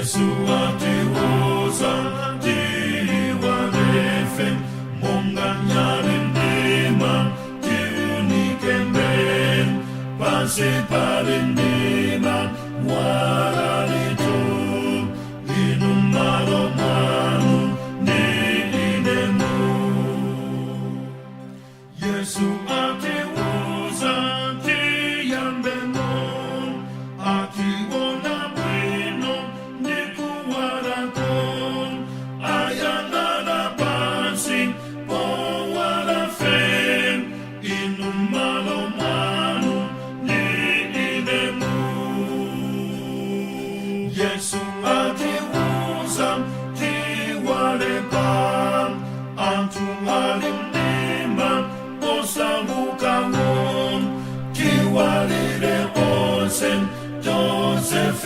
Yesu atiwoza tiwarefen monganyarimdima tiunikemben pasiparindima waralito inumaromanu ni inemu. Yesu atiwoza tiyambenon atiwona bwino nikuwarakon ayanana pansi powarafen inumalomanu ni inemu. Yesu atiwoza tiwarepan antuhalimdima osahukawon tiwarire osen Joseph